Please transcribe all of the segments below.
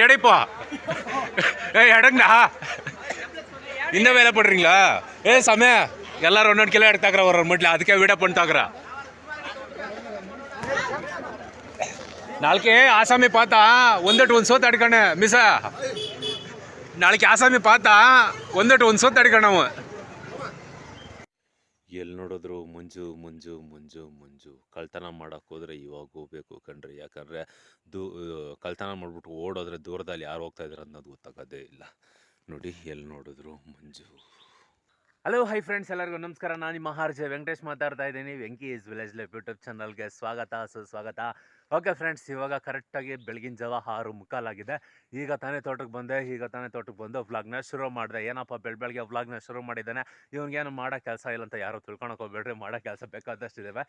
எடைப்பா எடங்கண்ணா இன்னும் வேலை போடுறீங்களா? சமய எல்லாரும் ஒன்னொன்று கிலோ எடுத்தாக்குற ஒரு மட்டில் அதுக்கே வீடியோ பண்ணிட்டாக்குறா. ನಾಲ್ಕೆ ಆಸಾಮಿ ಪಾತ ಒಂದಟ್ಟು ಒಂದು ಸೋತ್ ಅಡ್ಕಣ ಮಿಸ ನಾಳೆಗೆ ಆಸಾಮಿ ಪಾತ ಒಂದಟ್ಟು ಒಂದು ಸೋತ್ ಅಡ್ಕಣ ನಾವು ಎಲ್ಲಿ ನೋಡಿದ್ರು ಮುಂಜು ಮುಂಜು ಮುಂಜು ಮುಂಜು. ಕಳ್ತನ ಮಾಡಕ್ಕೆ ಹೋದ್ರೆ ಇವಾಗ ಹೋಗ್ಬೇಕು ಕಣ್ರಿ. ಯಾಕಂದರೆ ಕಳ್ತನ ಮಾಡಿಬಿಟ್ಟು ಓಡೋದ್ರೆ ದೂರದಲ್ಲಿ ಯಾರು ಹೋಗ್ತಾ ಇದ್ದಾರೆ ಅನ್ನೋದು ಗೊತ್ತಾಗೋದೇ ಇಲ್ಲ. ನೋಡಿ ಎಲ್ಲಿ ನೋಡಿದ್ರು ಮಂಜು. ಹಲೋ ಹೈ ಫ್ರೆಂಡ್ಸ್, ಎಲ್ಲರಿಗೂ ನಮಸ್ಕಾರ. ನಾನು ನಿಮ್ಮ ಆರ್.ಜೆ. ವೆಂಕಟೇಶ್ ಮಾತಾಡ್ತಾ ಇದ್ದೀನಿ. Venky is village life YouTube ಚಾನಲ್ಗೆ ಸ್ವಾಗತ ಸುಸ್ವಾಗತ. ಓಕೆ ಫ್ರೆಂಡ್ಸ್, ಇವಾಗ ಕರೆಕ್ಟಾಗಿ ಬೆಳಗಿನ ಜಾವ 6:45 ಈಗ ತಾನೇ ತೋಟಕ್ಕೆ ಬಂದು ವ್ಲಾಗ್ನ ಶುರು ಮಾಡಿದೆ. ಏನಪ್ಪ ಬೆಳಗ್ಗೆ ವ್ಲಾಗ್ನ ಶುರು ಮಾಡಿದ್ದಾನೆ, ಇವ್ನಿಗೇನು ಮಾಡೋ ಕೆಲಸ ಇಲ್ಲ ಅಂತ ಯಾರು ತಿಳ್ಕೊಳಕ್ಕೆ ಹೋಗ್ಬೇಡ್ರಿ. ಮಾಡೋ ಕೆಲಸ ಬೇಕಾದಷ್ಟಿದ್ದಾವೆ.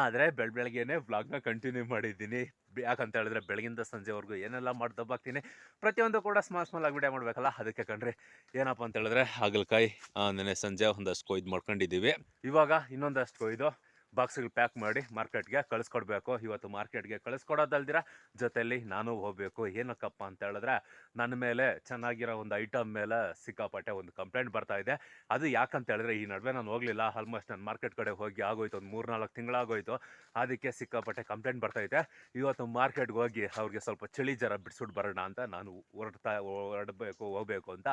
ಆದರೆ ಬೆಳಗ್ಗೆನೇ ವ್ಲಾಗ್ನ ಕಂಟಿನ್ಯೂ ಮಾಡಿದ್ದೀನಿ. ಯಾಕಂತ ಹೇಳಿದ್ರೆ ಬೆಳಗಿಂದ ಸಂಜೆವರೆಗೂ ಏನೆಲ್ಲ ಮಾಡಿ ದಬ್ಬಾಕ್ತೀನಿ, ಪ್ರತಿಯೊಂದು ಕೂಡ ಸ್ಮಾಲ್ ಆಗಿ ವಿಡಿಯೋ ಮಾಡಬೇಕಲ್ಲ. ಅದಕ್ಕೆ ಕಣ್ರಿ, ಏನಪ್ಪ ಅಂತ ಹೇಳಿದ್ರೆ ಹಾಗಲಕಾಯಿ ನೆನೆ ಸಂಜೆ ಒಂದಷ್ಟು ಕೊಯ್ದು ಮಾಡ್ಕೊಂಡಿದ್ದೀವಿ. ಇವಾಗ ಇನ್ನೊಂದಷ್ಟು ಕೊಯ್ದು ಬಾಕ್ಸ್ಗಳು ಪ್ಯಾಕ್ ಮಾಡಿ ಮಾರ್ಕೆಟ್ಗೆ ಕಳಿಸ್ಕೊಡ್ಬೇಕು. ಇವತ್ತು ಮಾರ್ಕೆಟ್ಗೆ ಕಳಿಸ್ಕೊಡೋದಲ್ದಿರ ಜೊತೆಯಲ್ಲಿ ನಾನು ಹೋಗಬೇಕು. ಏನಕ್ಕಪ್ಪ ಅಂತ ಹೇಳಿದ್ರೆ ನನ್ನ ಮೇಲೆ ಚೆನ್ನಾಗಿರೋ ಒಂದು ಐಟಮ್ ಮೇಲೆ ಸಿಕ್ಕಾಪಟ್ಟೆ ಒಂದು ಕಂಪ್ಲೇಂಟ್ ಬರ್ತಾ ಇದೆ. ಅದು ಯಾಕಂತ ಹೇಳಿದ್ರೆ ಈ ನಡುವೆ ನಾನು ಹೋಗಲಿಲ್ಲ. ಆಲ್ಮೋಸ್ಟ್ ನಾನು ಮಾರ್ಕೆಟ್ ಕಡೆ ಹೋಗಿ ಆಗೋಯ್ತು, ಒಂದು 3-4 ತಿಂಗಳಾಗೋಯ್ತು. ಅದಕ್ಕೆ ಸಿಕ್ಕಾಪಟ್ಟೆ ಕಂಪ್ಲೇಂಟ್ ಬರ್ತೈತೆ. ಇವತ್ತು ಮಾರ್ಕೆಟ್ಗೆ ಹೋಗಿ ಅವ್ರಿಗೆ ಸ್ವಲ್ಪ ಚಳಿ ಜರ ಬಿಡಿಸ್ಬಿಟ್ಟು ಬರೋಣ ಅಂತ ನಾನು ಹೋಗಬೇಕು ಅಂತ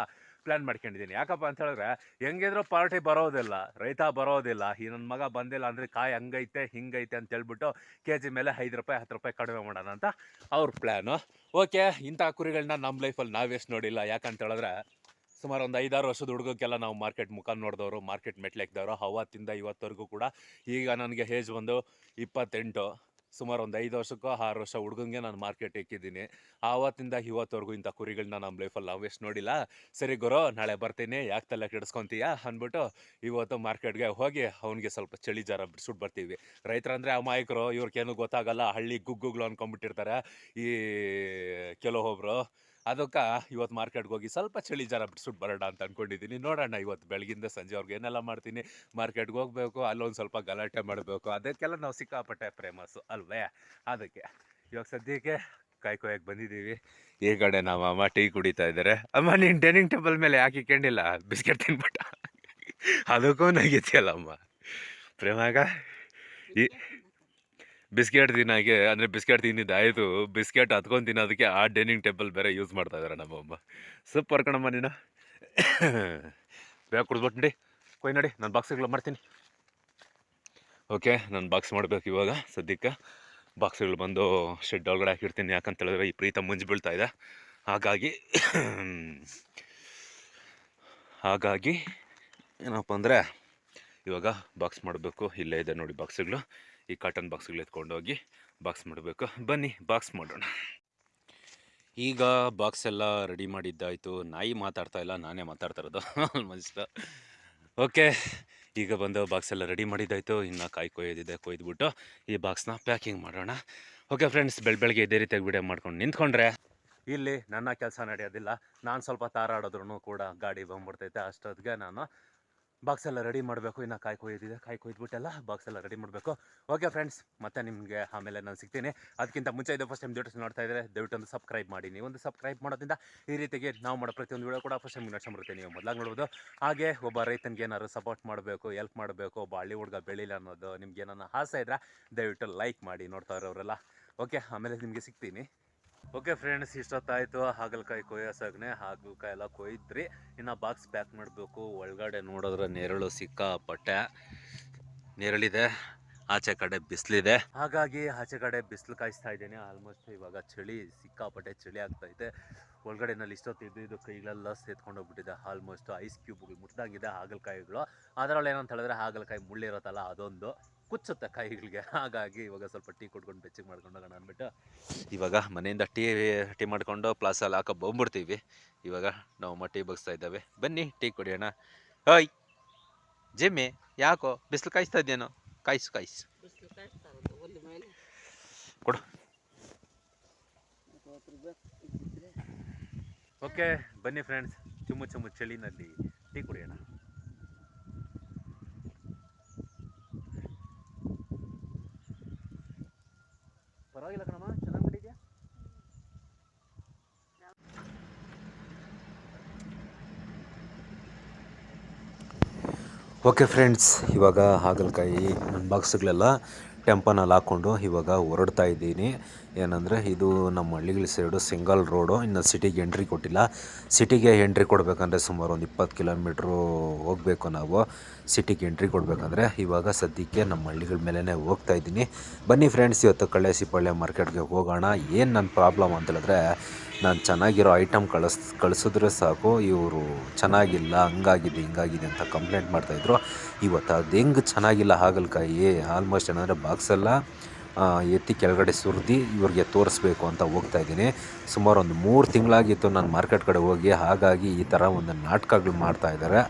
ಪ್ಲ್ಯಾನ್ ಮಾಡ್ಕೊಂಡಿದ್ದೀನಿ. ಯಾಕಪ್ಪ ಅಂತ ಹೇಳಿದ್ರೆ ಹೆಂಗಿದ್ರು ಪಾರ್ಟಿ ಬರೋದಿಲ್ಲ, ರೈತ ಬರೋದಿಲ್ಲ. ಈ ನನ್ನ ಮಗ ಬಂದಿಲ್ಲ ಅಂದರೆ ಕಾಯಿ ಹಂಗೈತೆ ಹಿಂಗೈತೆ ಅಂತ ಹೇಳ್ಬಿಟ್ಟು KG ಮೇಲೆ 5 ರೂಪಾಯಿ 10 ರೂಪಾಯಿ ಕಡಿಮೆ ಮಾಡೋಣ ಅಂತ ಅವ್ರ ಪ್ಲ್ಯಾನು. ಓಕೆ, ಇಂಥ ಕುರಿಗಳನ್ನ ನಮ್ಮ ಲೈಫಲ್ಲಿ ನಾವೆಷ್ಟು ನೋಡಿಲ್ಲ. ಯಾಕಂತ ಹೇಳಿದ್ರೆ ಸುಮಾರು ಒಂದು 5-6 ವರ್ಷದ ಹುಡುಗಕ್ಕೆಲ್ಲ ನಾವು ಮಾರ್ಕೆಟ್ ಮುಖ ನೋಡಿದವರು, ಮಾರ್ಕೆಟ್ ಮೆಟ್ಲೆಕ್ದವರು. ಅವತ್ತಿಂದ ಇವತ್ತವರೆಗೂ ಕೂಡ ಈಗ ನನಗೆ ಏಜ್ ಒಂದು 28. ಸುಮಾರು ಒಂದು 5 ವರ್ಷಕ್ಕೋ 6 ವರ್ಷ ಹುಡುಗಂಗೆ ನಾನು ಮಾರ್ಕೆಟ್ ಇಕ್ಕಿದ್ದೀನಿ. ಆವತ್ತಿಂದ ಇವತ್ತವರೆಗೂ ಇಂಥ ಕುರಿಗಳನ್ನ ನಮ್ಮ ಲೈಫಲ್ಲಿ ನಾವೆಷ್ಟು ನೋಡಿಲ್ಲ. ಸರಿ ಗುರು, ನಾಳೆ ಬರ್ತೀನಿ, ಯಾಕೆ ತಲೆ ಕೆಡಿಸ್ಕೊತೀಯ ಅಂದ್ಬಿಟ್ಟು ಇವತ್ತು ಮಾರ್ಕೆಟ್ಗೆ ಹೋಗಿ ಅವನಿಗೆ ಸ್ವಲ್ಪ ಚಳಿ ಜಾರ ಬಿಡಿಸ್ಬಿಟ್ಟು ಬರ್ತೀವಿ. ರೈತರಂದರೆ ಅಮಾಯಕರು, ಇವ್ರಿಗೇನು ಗೊತ್ತಾಗಲ್ಲ, ಹಳ್ಳಿ ಗುಗ್ಗುಗಳು ಅಂದ್ಕೊಂಡ್ಬಿಟ್ಟಿರ್ತಾರೆ ಈ ಕೆಲವೊಬ್ಬರು. ಅದಕ್ಕೆ ಇವತ್ತು ಮಾರ್ಕೆಟ್ಗೆ ಹೋಗಿ ಸ್ವಲ್ಪ ಚಳಿ ಜಾರ ಬಿಡಿಸ್ಬಿಟ್ಟು ಬರೋಣ ಅಂತ ಅಂದ್ಕೊಂಡಿದ್ದೀನಿ. ನೋಡೋಣ ಇವತ್ತು ಬೆಳಗಿಂದ ಸಂಜೆವರೆಗೂ ಏನೆಲ್ಲ ಮಾಡ್ತೀನಿ. ಮಾರ್ಕೆಟ್ಗೆ ಹೋಗಬೇಕು, ಅಲ್ಲೊಂದು ಸ್ವಲ್ಪ ಗಲಾಟೆ ಮಾಡಬೇಕು, ಅದಕ್ಕೆಲ್ಲ ನಾವು ಸಿಕ್ಕಾಪಟ್ಟೆ ಫೇಮಸ್ಸು ಅಲ್ವೇ. ಅದಕ್ಕೆ ಇವಾಗ ಸದ್ಯಕ್ಕೆ ಕಾಯಿ ಕೊಯ್ಯಕ್ಕೆ ಬಂದಿದ್ದೀವಿ. ಈ ಕಡೆ ನಮ್ಮ ಅಮ್ಮ ಟೀ ಕುಡಿತಾ ಇದ್ದಾರೆ. ಅಮ್ಮ, ನೀನು ಡೈನಿಂಗ್ ಟೇಬಲ್ ಮೇಲೆ ಯಾಕೆ ಇಕ್ಕೊಂಡಿಲ್ಲ? ಬಿಸ್ಕೆಟ್ ತಿನ್ಬಿಟ್ಟ. ಅದಕ್ಕೂ ನಗಿತಿಯಲ್ಲಮ್ಮ ಪ್ರೇಮಾಗ. ಈ ಬಿಸ್ಕೆಟ್ ತಿನ್ನಾಗೆ ಅಂದರೆ ಬಿಸ್ಕೆಟ್ ತಿಂದಿದ್ದಾಯಿತು, ಬಿಸ್ಕೆಟ್ ಹತ್ಕೊಂಡು ತಿನ್ನೋದಕ್ಕೆ ಆ ಡೈನಿಂಗ್ ಟೇಬಲ್ ಬೇರೆ ಯೂಸ್ ಮಾಡ್ತಾ ಇದ್ದಾರೆ ನಮ್ಮಮ್ಮ. ಸೂಪರ್ ಕಣಮ್ಮ ನೀನು. ಬೇಗ ಕುಡಿದ್ಬಿಟ್ಟು ನಡಿ, ಕೊಯ್ ನಡಿ, ನಾನು ಬಾಕ್ಸ್ಗಳು ಮಾಡ್ತೀನಿ. ಓಕೆ, ನಾನು ಬಾಕ್ಸ್ ಮಾಡಬೇಕು ಇವಾಗ. ಸದ್ಯಕ್ಕೆ ಬಾಕ್ಸ್ಗಳು ಬಂದು ಶೆಡ್ ಒಳಗಡೆ ಹಾಕಿರ್ತೀನಿ. ಯಾಕಂತ ಹೇಳಿದ್ರೆ ಈ ಪ್ರೀತ ಮುಂಜು ಬೀಳ್ತಾ ಇದೆ. ಹಾಗಾಗಿ ಏನಪ್ಪ ಅಂದರೆ ಇವಾಗ ಬಾಕ್ಸ್ ಮಾಡಬೇಕು. ಇಲ್ಲೇ ಇದೆ ನೋಡಿ ಬಾಕ್ಸ್ಗಳು. ಈ ಕಾಟನ್ ಬಾಕ್ಸ್ಗಳು ಎತ್ಕೊಂಡೋಗಿ ಬಾಕ್ಸ್ ಮಾಡಬೇಕು. ಬನ್ನಿ ಬಾಕ್ಸ್ ಮಾಡೋಣ. ಈಗ ಬಾಕ್ಸ್ ಎಲ್ಲ ರೆಡಿ ಮಾಡಿದ್ದಾಯಿತು. ನಾಯಿ ಮಾತಾಡ್ತಾ ಇಲ್ಲ, ನಾನೇ ಮಾತಾಡ್ತಾ ಇರೋದು ಆಲ್ಮೋಸ್ಟ್. ಓಕೆ, ಈಗ ಬಂದು ಬಾಕ್ಸ್ ಎಲ್ಲ ರೆಡಿ ಮಾಡಿದ್ದಾಯಿತು. ಇನ್ನು ಕಾಯಿ ಕೊಯ್ದಿದೆ, ಕೊಯ್ದುಬಿಟ್ಟು ಈ ಬಾಕ್ಸ್ನ ಪ್ಯಾಕಿಂಗ್ ಮಾಡೋಣ. ಓಕೆ ಫ್ರೆಂಡ್ಸ್, ಬೆಳಗ್ಗೆ ಇದೇ ರೀತಿಯಾಗಿ ವಿಡಿಯೋ ಮಾಡ್ಕೊಂಡು ನಿಂತ್ಕೊಂಡ್ರೆ ಇಲ್ಲಿ ನನ್ನ ಕೆಲಸ ನಡೆಯೋದಿಲ್ಲ. ನಾನು ಸ್ವಲ್ಪ ತಾರಾಡಿದ್ರೂ ಕೂಡ ಗಾಡಿ ಬಂದ್ಬಿಡ್ತೈತೆ. ಅಷ್ಟೊತ್ತಿಗೆ ನಾನು ಬಾಕ್ಸ್ ಎಲ್ಲ ರೆಡಿ ಮಾಡಬೇಕು. ಇನ್ನು ಕಾಯಿ ಕೊಯ್ದುಬಿಟ್ಟೆಲ್ಲ ಬಾಕ್ಸ್ ಎಲ್ಲ ರೆಡಿ ಮಾಡಬೇಕು. ಓಕೆ ಫ್ರೆಂಡ್ಸ್, ಮತ್ತೆ ನಿಮಗೆ ಆಮೇಲೆ ನಾನು ಸಿಗ್ತೀನಿ. ಅದಕ್ಕಿಂತ ಮುಂಚೆ ಇದು ಫಸ್ಟ್ ಟೈಮ್ ದಯವಿಟ್ಟು ನೋಡ್ತಾ ಇದ್ದರೆ ದಯವಿಟ್ಟು ಒಂದು ಸಬ್ಸ್ಕ್ರೈಬ್ ಮಾಡಿ. ನೀವೊಂದು ಸಬ್ಸ್ಕ್ರೈಬ್ ಮಾಡೋದ್ರಿಂದ ಈ ರೀತಿಗೆ ನಾವು ಮಾಡೋ ಪ್ರತಿಯೊಂದು ವಿಡಿಯೋ ಕೂಡ ಫಸ್ಟ್ ಟೈಮ್ ನಡ್ಸ್ಕೊಂಡು ಬರುತ್ತೆ, ನೀವು ಮೊದಲಾಗಿ ನೋಡ್ಬೋದು. ಹಾಗೆ ಒಬ್ಬ ರೈತನಿಗೆ ಏನಾದ್ರು ಸಪೋರ್ಟ್ ಮಾಡಬೇಕು, ಹೆಲ್ಪ್ ಮಾಡಬೇಕು, ಒಬ್ಬ ಹಳ್ಳಿ ಹುಡುಗ ಬೆಳೀಲಿ ಅನ್ನೋದು ನಿಮ್ಗೆ ಏನಾರ ಆಸೆ ಇದ್ದರೆ ದಯವಿಟ್ಟು ಲೈಕ್ ಮಾಡಿ ನೋಡ್ತಾ ಇರೋರೆಲ್ಲ. ಓಕೆ, ಆಮೇಲೆ ನಿಮಗೆ ಸಿಗ್ತೀನಿ. ಓಕೆ ಫ್ರೆಂಡ್ಸ್, ಇಷ್ಟೊತ್ತಾಯಿತು ಹಾಗಲಕಾಯಿ ಕೊಯ್ಯೋಸಾಗನೆ. ಹಾಗಲಕಾಯಿ ಎಲ್ಲ ಕೊಯ್ದ್ರಿ. ಇನ್ನು ಬಾಕ್ಸ್ ಪ್ಯಾಕ್ ಮಾಡಬೇಕು. ಒಳಗಡೆ ನೋಡಿದ್ರೆ ನೆರಳು ಸಿಕ್ಕಾಪಟ್ಟೆ ನೆರಳಿದೆ, ಆಚೆ ಕಡೆ ಬಿಸಿಲಿದೆ. ಹಾಗಾಗಿ ಆಚೆ ಕಡೆ ಬಿಸಿಲು ಕಾಯಿಸ್ತಾ ಇದ್ದೀನಿ. ಆಲ್ಮೋಸ್ಟ್ ಇವಾಗ ಚಳಿ, ಸಿಕ್ಕಾಪಟ್ಟೆ ಚಳಿ ಆಗ್ತಾಯಿದೆ. ಒಳಗಡೆನಲ್ಲಿ ಇಷ್ಟೊತ್ತಿದ್ದು ಕೈಗಳೆಲ್ಲ ಸೇತ್ಕೊಂಡೋಗ್ಬಿಟ್ಟಿದೆ. ಆಲ್ಮೋಸ್ಟ್ ಐಸ್ ಕ್ಯೂಬ್ಗಳು ಮುಟ್ಟಾಗಿದೆ ಹಾಗಲಕಾಯಿಗಳು. ಅದರಲ್ಲಿ ಏನಂತ ಹೇಳಿದ್ರೆ ಹಾಗಲಕಾಯಿ ಮುಳ್ಳಿರುತ್ತಲ್ಲ, ಅದೊಂದು ಕುಚ್ಚುತ್ತೆ ಕೈಗಳಿಗೆ. ಹಾಗಾಗಿ ಇವಾಗ ಸ್ವಲ್ಪ ಟೀ ಕುಡ್ಕೊಂಡು ಬೆಚ್ಚಗೆ ಮಾಡ್ಕೊಂಡು ಹೋಗೋಣ ಅಂದ್ಬಿಟ್ಟು ಇವಾಗ ಮನೆಯಿಂದ ಟೀ ಮಾಡ್ಕೊಂಡು ಪ್ಲಾಸಲ್ಲಿ ಹಾಕೋ ಬಂದ್ಬಿಡ್ತೀವಿ. ಇವಾಗ ನಾವು ಟೀ ಬಗ್ಸ್ತಾ ಇದ್ದಾವೆ. ಬನ್ನಿ ಟೀ ಕುಡಿಯೋಣ. ಹೋಯ್ ಜಿಮ್ಮಿ, ಯಾಕೋ ಬಿಸಿಲು ಕಾಯಿಸ್ತಾ ಇದ್ದೇನೋ? ಕಾಯಿಸು ಕೊಡು. ಓಕೆ ಬನ್ನಿ ಫ್ರೆಂಡ್ಸ್, ಚುಮ್ಮು ಚಳಿನಲ್ಲಿ ಟೀ ಕುಡಿಯೋಣ. ಪರವಾಗಿಲ್ಲ ಕಣಮ್ಮ, ಚೆನ್ನಾಗಿ ಮಾಡಿದ್ಯಾ. ಓಕೆ ಫ್ರೆಂಡ್ಸ್, ಇವಾಗ ಹಾಗಲಕಾಯಿ ನನ್ನ ಬಾಕ್ಸ್ಗಳೆಲ್ಲ ಟೆಂಪನಲ್ಲಿ ಹಾಕ್ಕೊಂಡು ಇವಾಗ ಹೊರಡ್ತಾ ಇದ್ದೀನಿ. ಏನಂದರೆ ಇದು ನಮ್ಮ ಹಳ್ಳಿಗಳ ಸೈಡು ಸಿಂಗಲ್ ರೋಡು, ಇನ್ನು ಸಿಟಿಗೆ ಎಂಟ್ರಿ ಕೊಟ್ಟಿಲ್ಲ. ಸಿಟಿಗೆ ಎಂಟ್ರಿ ಕೊಡಬೇಕಂದ್ರೆ ಸುಮಾರು ಒಂದು 20 ಕಿಲೋಮೀಟ್ರು ಹೋಗಬೇಕು ನಾವು. ಸಿಟಿಗೆ ಎಂಟ್ರಿ ಕೊಡಬೇಕಂದ್ರೆ ಇವಾಗ ಸದ್ಯಕ್ಕೆ ನಮ್ಮ ಹಳ್ಳಿಗಳ ಮೇಲೇ ಹೋಗ್ತಾ ಇದ್ದೀನಿ. ಬನ್ನಿ ಫ್ರೆಂಡ್ಸ್, ಇವತ್ತು ಕಳ್ಳೇಸಿಪಾಳ್ಯ ಮಾರ್ಕೆಟ್ಗೆ ಹೋಗೋಣ. ಏನು ನನ್ನ ಪ್ರಾಬ್ಲಮ್ ಅಂತ ಹೇಳಿದ್ರೆ, ನಾನು ಚೆನ್ನಾಗಿರೋ ಐಟಮ್ ಕಳಿಸಿದ್ರೆ ಸಾಕು, ಇವರು ಚೆನ್ನಾಗಿಲ್ಲ, ಹಂಗಾಗಿದೆ ಹಿಂಗಾಗಿದೆ ಅಂತ ಕಂಪ್ಲೇಂಟ್ ಮಾಡ್ತಾಯಿದ್ರು. ಇವತ್ತು ಅದು ಹೆಂಗೆ ಚೆನ್ನಾಗಿಲ್ಲ ಹಾಗಲಕಾಯಿ, ಆಲ್ಮೋಸ್ಟ್ ಏನಂದರೆ ಬಾಕ್ಸೆಲ್ಲ ಎತ್ತಿ ಕೆಳಗಡೆ ಸುರಿದು ಇವ್ರಿಗೆ ತೋರಿಸ್ಬೇಕು ಅಂತ ಹೋಗ್ತಾಯಿದ್ದೀನಿ. ಸುಮಾರು ಒಂದು 3 ತಿಂಗಳಾಗಿತ್ತು ನಾನು ಮಾರ್ಕೆಟ್ ಕಡೆ ಹೋಗಿ. ಹಾಗಾಗಿ ಈ ಥರ ಒಂದು ನಾಟಕಗಳು ಮಾಡ್ತಾಯಿದ್ದಾರೆ.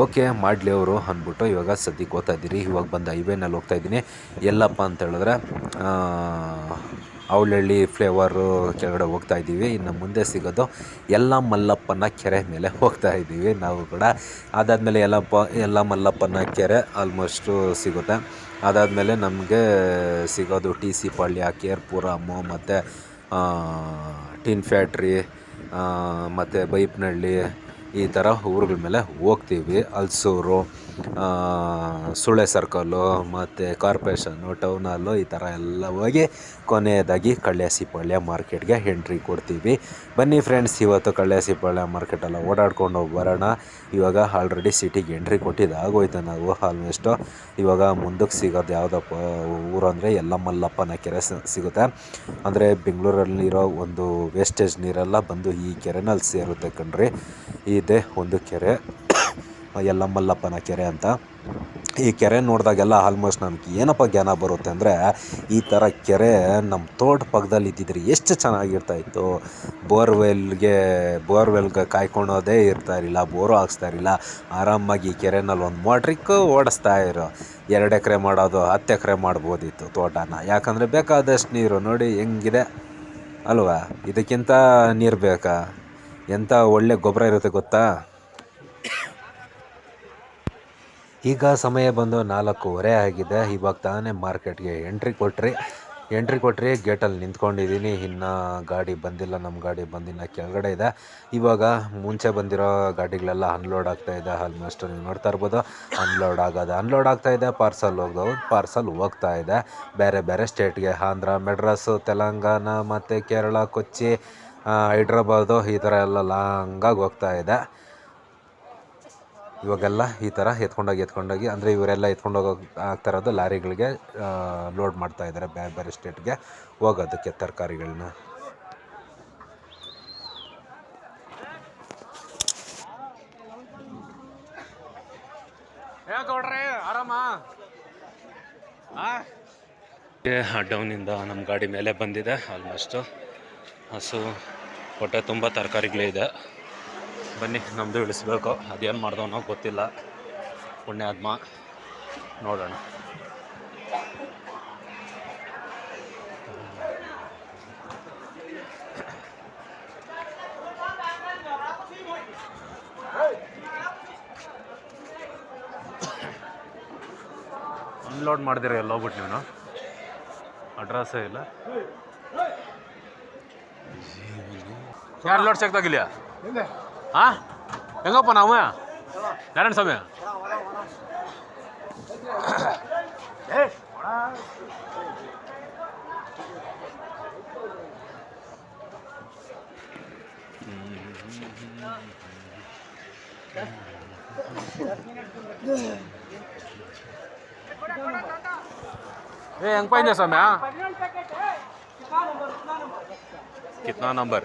ಓಕೆ, ಮಾಡಲಿ ಅವರು ಅಂದ್ಬಿಟ್ಟು ಇವಾಗ ಸದ್ಯಕ್ಕೆ ಹೋಗ್ತಾಯಿದ್ದೀರಿ. ಇವಾಗ ಬಂದು ಹೈವೇನಲ್ಲಿ ಹೋಗ್ತಾಯಿದ್ದೀನಿ. ಎಲ್ಲಪ್ಪ ಅಂತ ಹೇಳಿದ್ರೆ ಅವಳಹಳ್ಳಿ ಫ್ಲೇವರು ಕೆಳಗಡೆ ಹೋಗ್ತಾ ಇದ್ದೀವಿ. ಇನ್ನು ಮುಂದೆ ಸಿಗೋದು ಎಲ್ಲ ಮಲ್ಲಪ್ಪನ ಕೆರೆ ಮೇಲೆ ಹೋಗ್ತಾ ಇದ್ದೀವಿ ನಾವು ಕೂಡ. ಅದಾದಮೇಲೆ ಎಲ್ಲ ಮಲ್ಲಪ್ಪನ ಕೆರೆ ಆಲ್ಮೋಸ್ಟು ಸಿಗುತ್ತೆ. ಅದಾದಮೇಲೆ ನಮಗೆ ಸಿಗೋದು TC ಪಾಳ್ಯ, ಕೇರ್ಪುರಮ್ಮು, ಮತ್ತು ಟಿನ್ ಫ್ಯಾಕ್ಟ್ರಿ, ಮತ್ತು ಬೈಪ್ನಹಳ್ಳಿ, ಈ ಥರ ಊರುಗಳ ಮೇಲೆ ಹೋಗ್ತೀವಿ. ಹಲ್ಸೂರು, ಸುಳೆ ಸರ್ಕಲ್ಲು, ಮತ್ತು ಕಾರ್ಪೊರೇಷನ್ನು, ಟೌನ್ ಹಾಲು, ಈ ಥರ ಎಲ್ಲ ಹೋಗಿ ಕೊನೆಯದಾಗಿ ಕಳ್ಳೇಸಿಪಾಳ್ಯ ಮಾರ್ಕೆಟ್ಗೆ ಎಂಟ್ರಿ ಕೊಡ್ತೀವಿ. ಬನ್ನಿ ಫ್ರೆಂಡ್ಸ್, ಇವತ್ತು ಕಳ್ಳೇಸಿಪಾಳ್ಯ ಮಾರ್ಕೆಟೆಲ್ಲ ಓಡಾಡ್ಕೊಂಡು ಬರೋಣ. ಇವಾಗ ಆಲ್ರೆಡಿ ಸಿಟಿಗೆ ಎಂಟ್ರಿ ಕೊಟ್ಟಿದ್ದು ಆಗೋಯ್ತು ನಾವು ಆಲ್ಮೋಸ್ಟು. ಇವಾಗ ಮುಂದಕ್ಕೆ ಸಿಗೋದು ಯಾವುದಪ್ಪ ಊರು ಅಂದರೆ ಎಲ್ಲ ಮಲ್ಲಪ್ಪನ ಕೆರೆ ಸಿಗುತ್ತೆ. ಅಂದರೆ ಬೆಂಗಳೂರಲ್ಲಿರೋ ಒಂದು ವೇಸ್ಟೇಜ್ ನೀರೆಲ್ಲ ಬಂದು ಈ ಕೆರೆನಲ್ಲಿ ಸೇರುತ್ತೆ ಕಣ್ರಿ. ಇದೇ ಒಂದು ಕೆರೆ, ಎಲ್ಲ ಮಲ್ಲಪ್ಪನ ಕೆರೆ ಅಂತ. ಈ ಕೆರೆ ನೋಡಿದಾಗೆಲ್ಲ ಆಲ್ಮೋಸ್ಟ್ ನನಗೆ ಏನಪ್ಪ ಜ್ಞಾನ ಬರುತ್ತೆ ಅಂದರೆ, ಈ ಥರ ಕೆರೆ ನಮ್ಮ ತೋಟ ಪಕ್ಕದಲ್ಲಿ ಇದ್ದಿದ್ರೆ ಎಷ್ಟು ಚೆನ್ನಾಗಿರ್ತಾಯಿತ್ತು. ಬೋರ್ವೆಲ್ಗೆ ಕಾಯ್ಕೊಳೋದೇ ಇರ್ತಾಯಿರಲಿಲ್ಲ, ಬೋರು ಹಾಕ್ಸ್ತಾಯಿರಲಿಲ್ಲ. ಆರಾಮಾಗಿ ಈ ಕೆರೆನಲ್ಲಿ ಒಂದು ಮೋಟ್ರಿಕ್ಕು ಓಡಿಸ್ತಾ ಇರೋ. 2 ಎಕರೆ ಮಾಡೋದು 10 ಎಕರೆ ಮಾಡ್ಬೋದಿತ್ತು ತೋಟನ. ಯಾಕಂದರೆ ಬೇಕಾದಷ್ಟು ನೀರು ನೋಡಿ ಹೆಂಗಿದೆ ಅಲ್ವಾ. ಇದಕ್ಕಿಂತ ನೀರು ಬೇಕಾ? ಎಂಥ ಒಳ್ಳೆ ಗೊಬ್ಬರ ಇರುತ್ತೆ ಗೊತ್ತಾ. ಈಗ ಸಮಯ ಬಂದು 4:15 ಆಗಿದೆ. ಇವಾಗ ತಾನೇ ಮಾರ್ಕೆಟ್ಗೆ ಎಂಟ್ರಿ ಕೊಟ್ರಿ. ಗೇಟಲ್ಲಿ ನಿಂತ್ಕೊಂಡಿದ್ದೀನಿ. ಇನ್ನು ಗಾಡಿ ಬಂದಿಲ್ಲ, ನಮ್ಮ ಗಾಡಿ ಬಂದಿಲ್ಲ, ಕೆಳಗಡೆ ಇದೆ. ಇವಾಗ ಮುಂಚೆ ಬಂದಿರೋ ಗಾಡಿಗಳೆಲ್ಲ ಅನ್ಲೋಡ್ ಆಗ್ತಾಯಿದೆ. ಆಲ್ಮೋಸ್ಟ್ ನೀವು ನೋಡ್ತಾ ಇರ್ಬೋದು, ಅನ್ಲೋಡ್ ಆಗ್ತಾಯಿದೆ. ಪಾರ್ಸಲ್ ಹೋಗ್ತಾ ಇದೆ ಬೇರೆ ಬೇರೆ ಸ್ಟೇಟ್ಗೆ. ಆಂಧ್ರ, ಮೆಡ್ರಾಸು, ತೆಲಂಗಾಣ, ಮತ್ತು ಕೇರಳ, ಕೊಚ್ಚಿ, ಹೈದ್ರಾಬಾದು, ಈ ಥರ ಎಲ್ಲ ಲಾಂಗಾಗಿ ಹೋಗ್ತಾ ಇದೆ. ಇವಾಗೆಲ್ಲ ಈ ಥರ ಎತ್ಕೊಂಡೋಗಿ ಅಂದರೆ ಇವರೆಲ್ಲ ಎತ್ಕೊಂಡೋಗಿ ಆಗ್ತಾ ಇರೋದು ಲಾರಿಗಳಿಗೆ ಲೋಡ್ ಮಾಡ್ತಾಯಿದ್ದಾರೆ ಬೇರೆ ಬೇರೆ ಸ್ಟೇಟ್ಗೆ ಹೋಗೋದಕ್ಕೆ ತರಕಾರಿಗಳನ್ನ. ಡೌನಿಂದ ನಮ್ಮ ಗಾಡಿ ಮೇಲೆ ಬಂದಿದೆ. ಆಲ್ಮೋಸ್ಟು ಹಸು ಹೊಟ್ಟೆ ತುಂಬ ತರಕಾರಿಗಳಿದೆ. ಬನ್ನಿ, ನಮ್ಮದು ಇಳಿಸ್ಬೇಕು. ಅದೇನು ಮಾಡ್ದವನೋ ಗೊತ್ತಿಲ್ಲ, ಪುಣ್ಯಾತ್ಮ. ನೋಡೋಣ. ಅನ್ಲೋಡ್ ಮಾಡಿದಿರ ಎಲ್ಲ ಹೋಗ್ಬಿಟ್ಟು ನೀನು, ಅಡ್ರೆಸ್ಸೇ ಇಲ್ಲ. ಯಾರು ಲೋಡ್ ಸಿಗ್ತಾಗಿಲ್ಲ? ಹಾಂ, ಹೆಂಗಪ್ಪ ನಾವು ನಾರಾಯಣ ಸ್ವಾಮಿ? ಹೆಂಗ್ ಪಾಯಿಂದೆ ಸ್ವಾಮ್ಯ? कितना नंबर?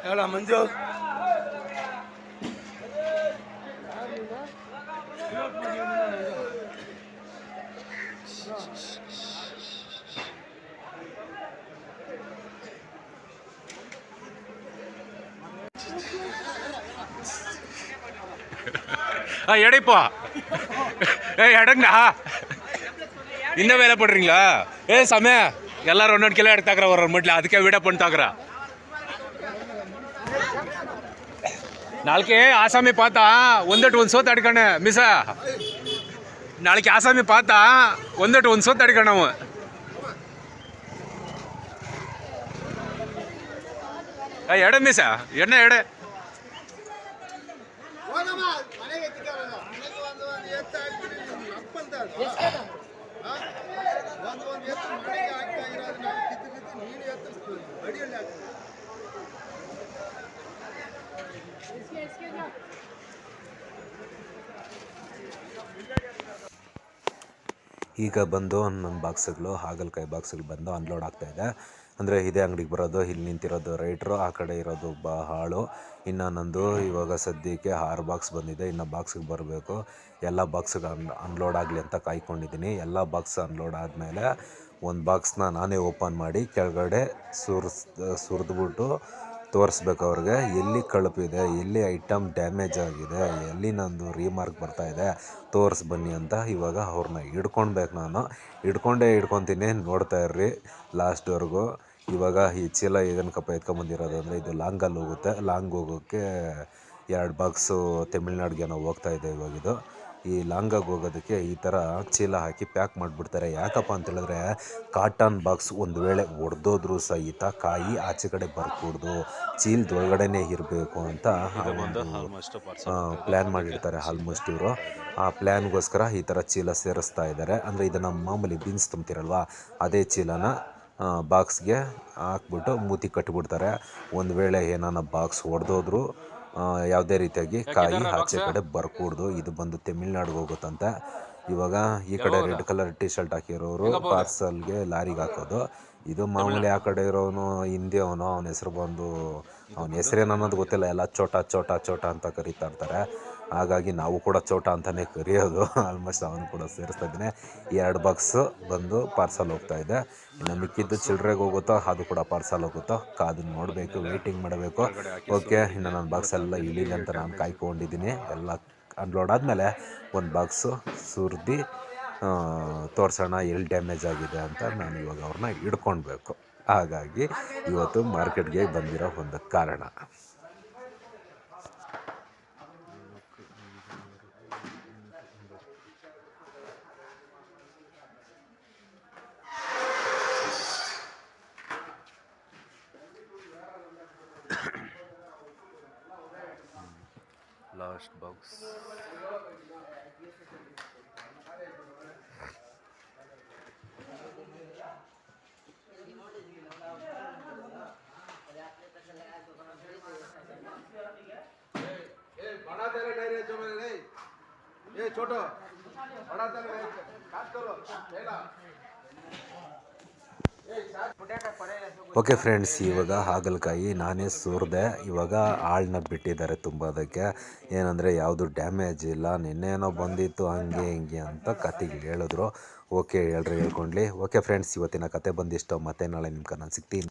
ಹೇಳ ಮಂಜು. எடைப்பா எடங்கண்ணா இன்னும் வேலை போடுறீங்களா? சமய எல்லாரும் 1 கிலோ எடுத்தாக்குற ஒரு மட்டும் அதுக்கே வீடியோ பண்ணிட்டாக்குற. நாளைக்கு ஆசாமி பார்த்தா ಒಂದು ಸೋತ್ ಅಡ್ಕಣ ಮಿಸ. ನಾಳೆಗೆ ಆಸಾಮಿ ಪಾತ ಒಂದು ಸೋತ್ ಅಡ್ಕಣ. ಎಡೆ ಮೀಸ ಎಣ್ಣೆ ಎಡೆ ಈಗ ಬಂದು ನನ್ನ ಬಾಕ್ಸ್ಗಳು ಹಾಗಲಕಾಯಿ ಬಾಕ್ಸ್ಗಳು ಬಂದು ಅನ್ಲೋಡ್ ಆಗ್ತಾಯಿದೆ. ಅಂದರೆ ಇದೇ ಅಂಗಡಿಗೆ ಬರೋದು, ಇಲ್ಲಿ ನಿಂತಿರೋದು ರೈಟ್ರು, ಆ ಕಡೆ ಇರೋದು ಆಳು. ಇನ್ನು ನಂದು ಇವಾಗ ಸದ್ಯಕ್ಕೆ 6 ಬಾಕ್ಸ್ ಬಂದಿದೆ. ಇನ್ನು ಬಾಕ್ಸಿಗೆ ಬರಬೇಕು. ಎಲ್ಲ ಬಾಕ್ಸಿಗೆ ಅನ್ಲೋಡ್ ಆಗಲಿ ಅಂತ ಕಾಯ್ಕೊಂಡಿದ್ದೀನಿ. ಎಲ್ಲ ಬಾಕ್ಸ್ ಅನ್ಲೋಡ್ ಆದಮೇಲೆ ಒಂದು ಬಾಕ್ಸ್ನ ನಾನೇ ಓಪನ್ ಮಾಡಿ ಕೆಳಗಡೆ ಸುರಿದ್ಬಿಟ್ಟು ತೋರಿಸ್ಬೇಕು ಅವ್ರಿಗೆ ಎಲ್ಲಿ ಕಳಪಿದೆ, ಎಲ್ಲಿ ಐಟಮ್ ಡ್ಯಾಮೇಜ್ ಆಗಿದೆ, ಎಲ್ಲಿ ನಂದು ರೀಮಾರ್ಕ್ ಬರ್ತಾಯಿದೆ ಬನ್ನಿ ಅಂತ ಇವಾಗ ಅವ್ರನ್ನ ಹಿಡ್ಕೊಳ್ಬೇಕು. ನಾನು ಹಿಡ್ಕೊತೀನಿ, ನೋಡ್ತಾ ಇರ್ರಿ ಲಾಸ್ಟ್ವರೆಗೂ. ಇವಾಗ ಈ ಚೀಲ ಏನಕ್ಕಪ್ಪ ಎತ್ಕೊಂಬಂದಿರೋದು ಅಂದರೆ ಇದು ಲಾಂಗಲ್ಲಿ ಹೋಗುತ್ತೆ. ಲಾಂಗ್ ಹೋಗೋಕ್ಕೆ 2 ಬಾಕ್ಸು ತಮಿಳ್ನಾಡಿಗೆ ನಾವು ಹೋಗ್ತಾಯಿದ್ದೆ. ಇವಾಗಿದು ಈ ಲಾಂಗಾಗಿ ಹೋಗೋದಕ್ಕೆ ಈ ಥರ ಚೀಲ ಹಾಕಿ ಪ್ಯಾಕ್ ಮಾಡಿಬಿಡ್ತಾರೆ. ಯಾಕಪ್ಪ ಅಂತೇಳಿದ್ರೆ ಕಾಟನ್ ಬಾಕ್ಸ್ ಒಂದು ವೇಳೆ ಒಡೆದೋದ್ರೂ ಸಹಿತ ಕಾಯಿ ಆಚೆ ಕಡೆ ಬರ್ಕೂಡ್ದು, ಚೀಲದೊಳಗಡೆನೇ ಇರಬೇಕು ಅಂತ ಪ್ಲ್ಯಾನ್ ಮಾಡಿರ್ತಾರೆ ಆಲ್ಮೋಸ್ಟ್ ಇವರು. ಆ ಪ್ಲ್ಯಾನ್ಗೋಸ್ಕರ ಈ ಥರ ಚೀಲ ಸೇರಿಸ್ತಾ ಇದ್ದಾರೆ. ಅಂದರೆ ಇದನ್ನು ಮಾಮೂಲಿ ಬೀನ್ಸ್ ತುಂಬ್ತಿರಲ್ವ, ಅದೇ ಚೀಲನ ಬಾಕ್ಸ್ಗೆ ಹಾಕ್ಬಿಟ್ಟು ಮೂತಿ ಕಟ್ಟಿಬಿಡ್ತಾರೆ. ಒಂದು ವೇಳೆ ಏನಾನ ಬಾಕ್ಸ್ ಒಡೆದೋದ್ರೂ ಯಾವುದೇ ರೀತಿಯಾಗಿ ಕಾಯಿ ಆಚೆ ಕಡೆ ಬರ್ಕೂಡ್ದು. ಇದು ಬಂದು ತಮಿಳ್ನಾಡಿಗೆ ಹೋಗುತ್ತಂತೆ. ಇವಾಗ ಈ ಕಡೆ ರೆಡ್ ಕಲರ್ ಟಿ ಶರ್ಟ್ ಹಾಕಿರೋರು ಪಾರ್ಸಲ್ಗೆ ಲಾರಿಗೆ ಹಾಕೋದು. ಇದು ಮಾಮೂಲಿ ಆ ಕಡೆ ಇರೋನು ಹಿಂದಿ ಅವನ ಹೆಸರು ಬಂದು ಅವನ ಹೆಸರೇನು ಅನ್ನೋದು ಗೊತ್ತಿಲ್ಲ, ಎಲ್ಲ ಚೋಟ ಅಂತ ಕರೀತಾ ಇರ್ತಾರೆ. ಹಾಗಾಗಿ ನಾವು ಕೂಡ ಚೋಟ ಅಂತಲೇ ಕರೆಯೋದು. ಆಲ್ಮೋಸ್ಟ್ ಅವನು ಕೂಡ ಸೇರಿಸ್ತಾ ಇದ್ದೀನಿ. 2 ಬಾಕ್ಸು ಬಂದು ಪಾರ್ಸಲ್ ಹೋಗ್ತಾಯಿದೆ. ಇನ್ನು ಮಿಕ್ಕಿದ್ದು ಚಿಲ್ಡ್ರೆಗೆ ಹೋಗುತ್ತೋ ಅದು ಕೂಡ ಪಾರ್ಸಲ್ ಹೋಗುತ್ತೋ ಕಾದು ನೋಡಬೇಕು, ವೆಯ್ಟಿಂಗ್ ಮಾಡಬೇಕು. ಓಕೆ, ಇನ್ನು ನನ್ನ ಬಾಕ್ಸ್ ಎಲ್ಲ ಇಳೀಲಿ ಅಂತ ನಾನು ಕಾಯ್ಕೊಂಡಿದ್ದೀನಿ. ಎಲ್ಲ ಅನ್ಲೋಡ್ ಆದಮೇಲೆ ಒಂದು ಬಾಕ್ಸು ಸುರಿದು ತೋರಿಸೋಣ ಎಲ್ಲಿ ಡ್ಯಾಮೇಜ್ ಆಗಿದೆ ಅಂತ. ನಾನು ಇವಾಗ ಅವ್ರನ್ನ ಹಿಡ್ಕೊಳ್ಬೇಕು. ಹಾಗಾಗಿ ಇವತ್ತು ಮಾರ್ಕೆಟ್ಗೆ ಬಂದಿರೋ ಒಂದು ಕಾರಣ. ಲಾಸ್ಟ್ ಬಾಕ್ಸ್ ಓಕೆ ಫ್ರೆಂಡ್ಸ್, ಇವಾಗ ಹಾಗಲಕಾಯಿ ನಾನೇ ಸುರಿದೆ. ಇವಾಗ ಆಳನ್ನ ಬಿಟ್ಟಿದ್ದಾರೆ ತುಂಬೋದಕ್ಕೆ. ಏನಂದರೆ ಯಾವುದು ಡ್ಯಾಮೇಜ್ ಇಲ್ಲ, ನಿನ್ನೇನೋ ಬಂದಿತ್ತು ಹಂಗೆ ಹಿಂಗೆ ಅಂತ ಕತೆಗಳು ಹೇಳಿದ್ರು. ಓಕೆ, ಹೇಳ್ಕೊಂಡ್ಲಿ. ಓಕೆ ಫ್ರೆಂಡ್ಸ್, ಇವತ್ತಿನ ಕತೆ ಬಂದಿಷ್ಟು. ಮತ್ತೆ ನಾಳೆ ನಿಮ್ಗೆ ನಾನು ಸಿಗ್ತೀನಿ.